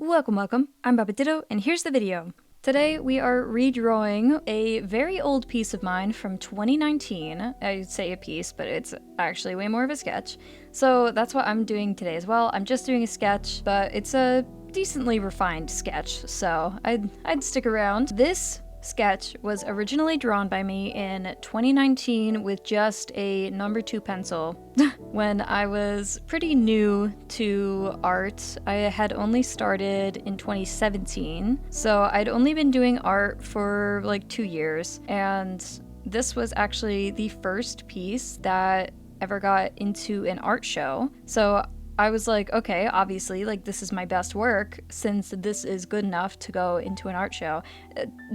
Welcome, I'm Baba Ditto, and here's the video. Today we are redrawing a very old piece of mine from 2019. I'd say a piece, but it's actually way more of a sketch. So that's what I'm doing today as well. I'm just doing a sketch, but it's a decently refined sketch, so I'd stick around. This sketch was originally drawn by me in 2019 with just a number 2 pencil. When I was pretty new to art, I had only started in 2017, so I'd only been doing art for like 2 years, and this was actually the first piece that ever got into an art show. So I was like, okay, obviously, like, this is my best work since this is good enough to go into an art show.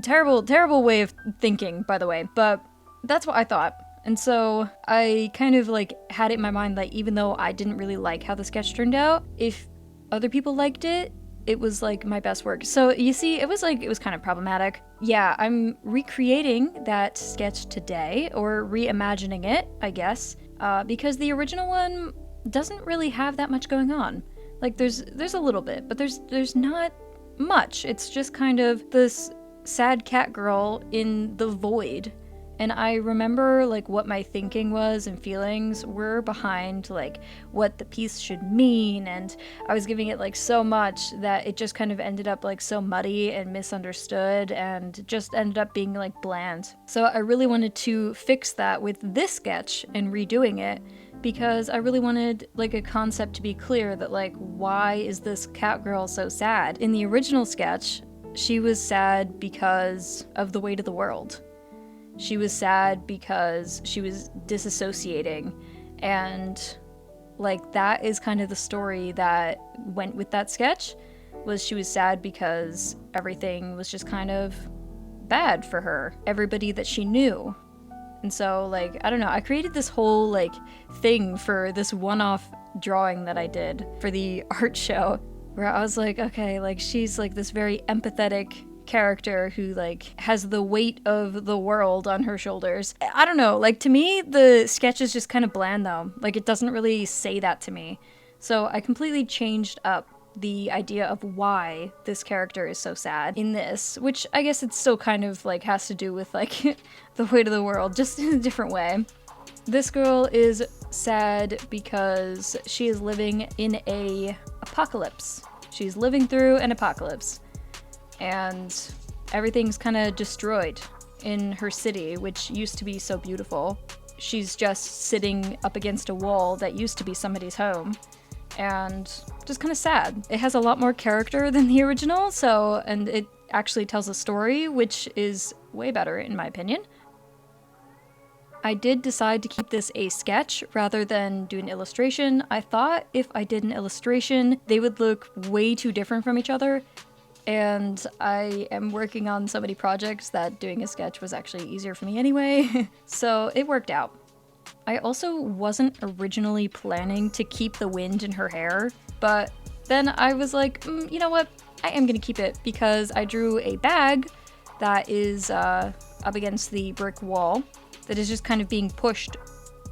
Terrible way of thinking, by the way, but that's what I thought. And so I kind of like had it in my mind that even though I didn't really like how the sketch turned out, if other people liked it, it was like my best work. So you see, it was kind of problematic. Yeah, I'm recreating that sketch today, or reimagining it, I guess, because the original one doesn't really have that much going on. Like there's a little bit, but there's not much. It's just kind of this sad cat girl in the void. And I remember like what my thinking was and feelings were behind like what the piece should mean, and I was giving it like so much that it just kind of ended up like so muddy and misunderstood and just ended up being like bland. So I really wanted to fix that with this sketch and redoing it, because I really wanted like a concept to be clear that like, why is this cat girl so sad? In the original sketch, she was sad because of the weight of the world. She was sad because she was disassociating, and like that is kind of the story that went with that sketch, was she was sad because everything was just kind of bad for her, everybody that she knew. And so, like, I don't know, I created this whole, like, thing for this one-off drawing that I did for the art show, where I was like, okay, like, she's, like, this very empathetic character who, like, has the weight of the world on her shoulders. I don't know, like, to me, the sketch is just kind of bland, though. Like, it doesn't really say that to me. So I completely changed up the idea of why this character is so sad in this, which I guess it still kind of like has to do with like the weight of the world, just in a different way. This girl is sad because she is living in a apocalypse. She's living through an apocalypse, and everything's kind of destroyed in her city, which used to be so beautiful. She's just sitting up against a wall that used to be somebody's home, and just kind of sad. It has a lot more character than the original, and it actually tells a story, which is way better in my opinion. I did decide to keep this a sketch rather than do an illustration. I thought if I did an illustration, they would look way too different from each other, and I am working on so many projects that doing a sketch was actually easier for me anyway, so it worked out. I also wasn't originally planning to keep the wind in her hair, but then I was like, you know what, I am gonna keep it, because I drew a bag that is up against the brick wall that is just kind of being pushed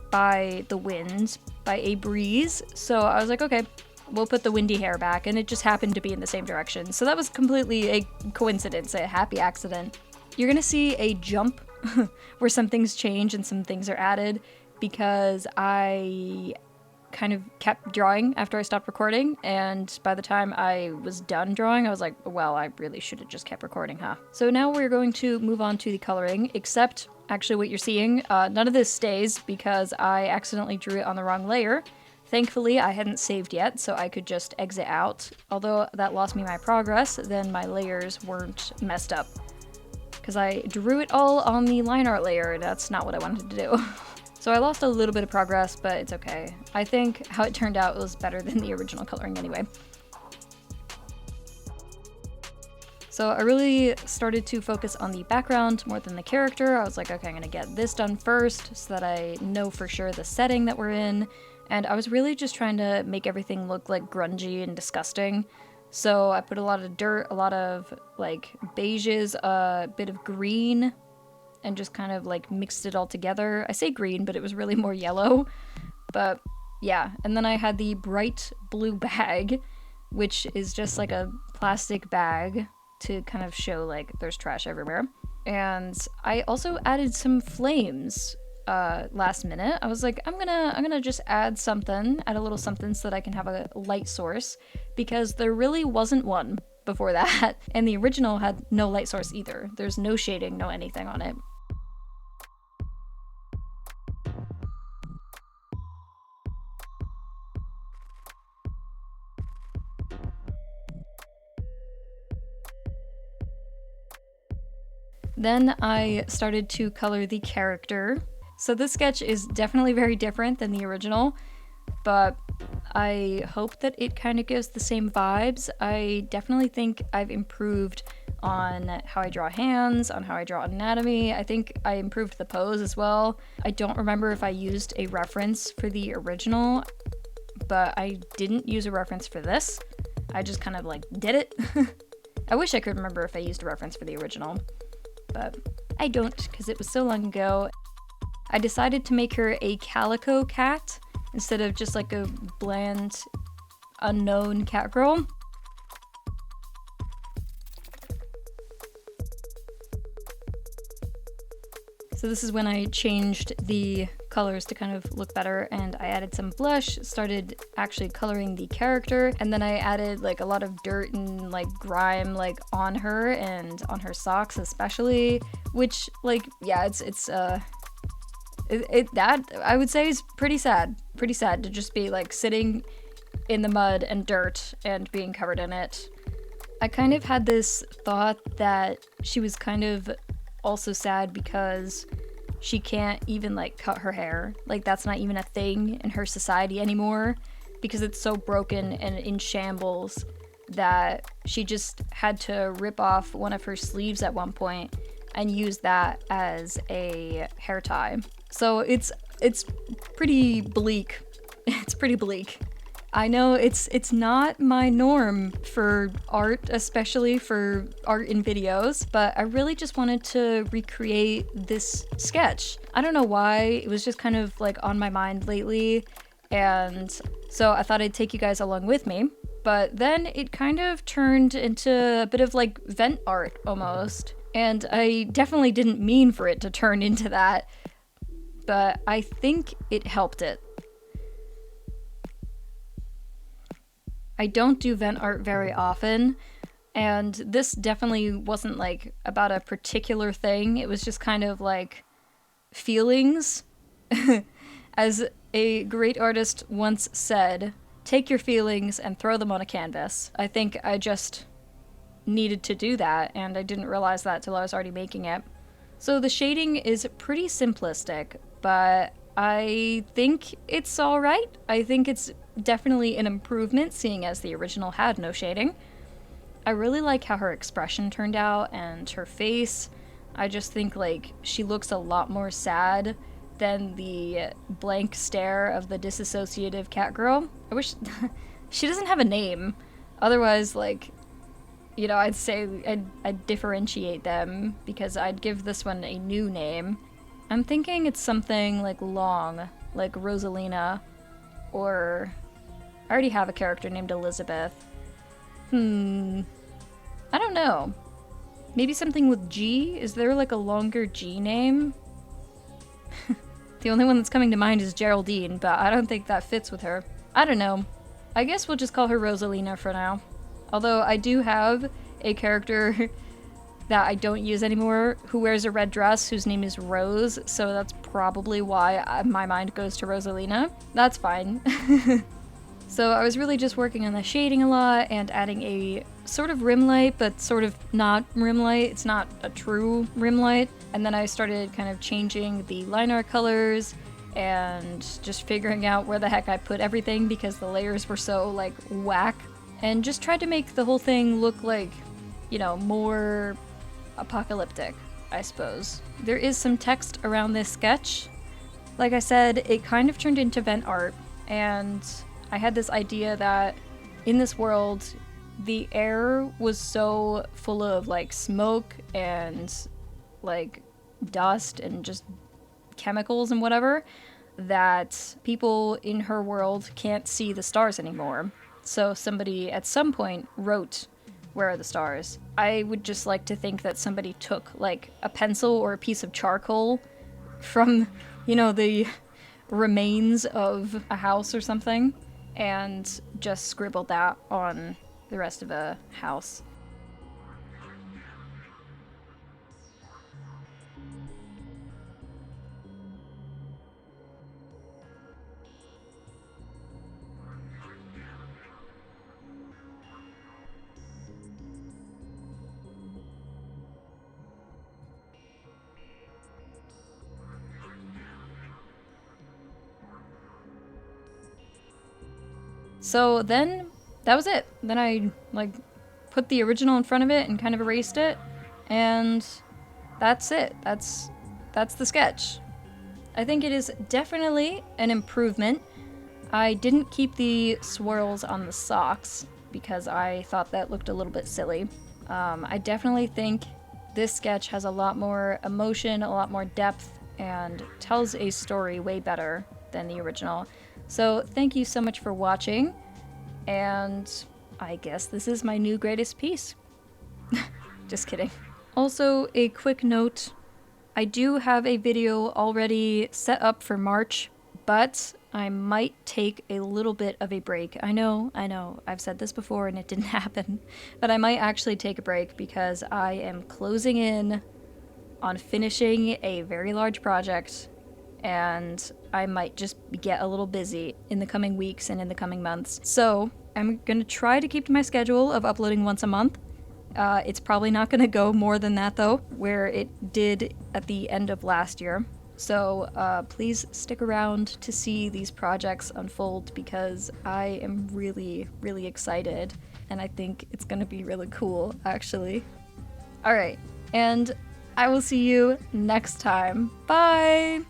by the wind, by a breeze. So I was like, okay, we'll put the windy hair back, and it just happened to be in the same direction. So that was completely a coincidence, a happy accident. You're gonna see a jump where some things change and some things are added, because I kind of kept drawing after I stopped recording, and by the time I was done drawing, I was like, well, I really should have just kept recording, huh? So now we're going to move on to the coloring, except actually what you're seeing, none of this stays because I accidentally drew it on the wrong layer. Thankfully, I hadn't saved yet, so I could just exit out. Although that lost me my progress, then my layers weren't messed up, because I drew it all on the line art layer, and that's not what I wanted to do. So I lost a little bit of progress, but it's okay. I think how it turned out was better than the original coloring anyway. So I really started to focus on the background more than the character. I was like, okay, I'm gonna get this done first so that I know for sure the setting that we're in. And I was really just trying to make everything look like grungy and disgusting. So I put a lot of dirt, a lot of like beiges, a bit of green, and just kind of like mixed it all together. I say green, but it was really more yellow. But yeah, and then I had the bright blue bag, which is just like a plastic bag to kind of show like there's trash everywhere. And I also added some flames last minute. I was like, I'm gonna just add a little something so that I can have a light source, because there really wasn't one before that. And the original had no light source either. There's no shading, no anything on it. Then I started to color the character. So this sketch is definitely very different than the original, but I hope that it kind of gives the same vibes. I definitely think I've improved on how I draw hands, on how I draw anatomy. I think I improved the pose as well. I don't remember if I used a reference for the original, but I didn't use a reference for this. I just kind of like did it. I wish I could remember if I used a reference for the original, but I don't because it was so long ago. I decided to make her a calico cat instead of just like a bland, unknown cat girl. So this is when I changed the colors to kind of look better, and I added some blush, started actually coloring the character, and then I added like a lot of dirt and like grime like on her and on her socks especially, which like, yeah, that I would say is pretty sad to just be like sitting in the mud and dirt and being covered in it. I kind of had this thought that she was kind of also sad because she can't even like cut her hair. Like that's not even a thing in her society anymore because it's so broken and in shambles that she just had to rip off one of her sleeves at one point and use that as a hair tie. So it's pretty bleak. It's pretty bleak. I know it's not my norm for art, especially for art in videos, but I really just wanted to recreate this sketch. I don't know why, it was just kind of like on my mind lately, and so I thought I'd take you guys along with me. But then it kind of turned into a bit of like vent art almost, and I definitely didn't mean for it to turn into that, but I think it helped it. I don't do vent art very often, and this definitely wasn't like about a particular thing. It was just kind of like feelings. As a great artist once said, take your feelings and throw them on a canvas. I think I just needed to do that, and I didn't realize that till I was already making it. So the shading is pretty simplistic, but I think it's alright. I think it's definitely an improvement, seeing as the original had no shading. I really like how her expression turned out and her face. I just think like she looks a lot more sad than the blank stare of the disassociative cat girl. I wish she doesn't have a name. Otherwise, like, you know, I'd say I'd differentiate them because I'd give this one a new name. I'm thinking it's something like long, like Rosalina, or I already have a character named Elizabeth. I don't know. Maybe something with G? Is there like a longer G name? The only one that's coming to mind is Geraldine, but I don't think that fits with her. I don't know. I guess we'll just call her Rosalina for now. Although I do have a character that I don't use anymore who wears a red dress whose name is Rose, so that's probably why my mind goes to Rosalina. That's fine. So I was really just working on the shading a lot and adding a sort of rim light, but sort of not rim light. It's not a true rim light. And then I started kind of changing the line art colors and just figuring out where the heck I put everything because the layers were so like whack, and just tried to make the whole thing look like, you know, more apocalyptic, I suppose. There is some text around this sketch. Like I said, it kind of turned into vent art, and I had this idea that in this world, the air was so full of like smoke and like dust and just chemicals and whatever that people in her world can't see the stars anymore. So somebody at some point wrote Where are the stars? I would just like to think that somebody took like a pencil or a piece of charcoal from, you know, the remains of a house or something and just scribbled that on the rest of a house. So then that was it. Then I like put the original in front of it and kind of erased it, and that's it. That's the sketch. I think it is definitely an improvement. I didn't keep the swirls on the socks because I thought that looked a little bit silly. I definitely think this sketch has a lot more emotion, a lot more depth, and tells a story way better than the original. So thank you so much for watching, and I guess this is my new greatest piece. Just kidding. Also, a quick note, I do have a video already set up for March, but I might take a little bit of a break. I know, I've said this before and it didn't happen, but I might actually take a break because I am closing in on finishing a very large project, and I might just get a little busy in the coming weeks and in the coming months. So I'm gonna try to keep to my schedule of uploading once a month. It's probably not gonna go more than that though, where it did at the end of last year. So please stick around to see these projects unfold because I am really, really excited, and I think it's gonna be really cool, actually. Alright, and I will see you next time. Bye!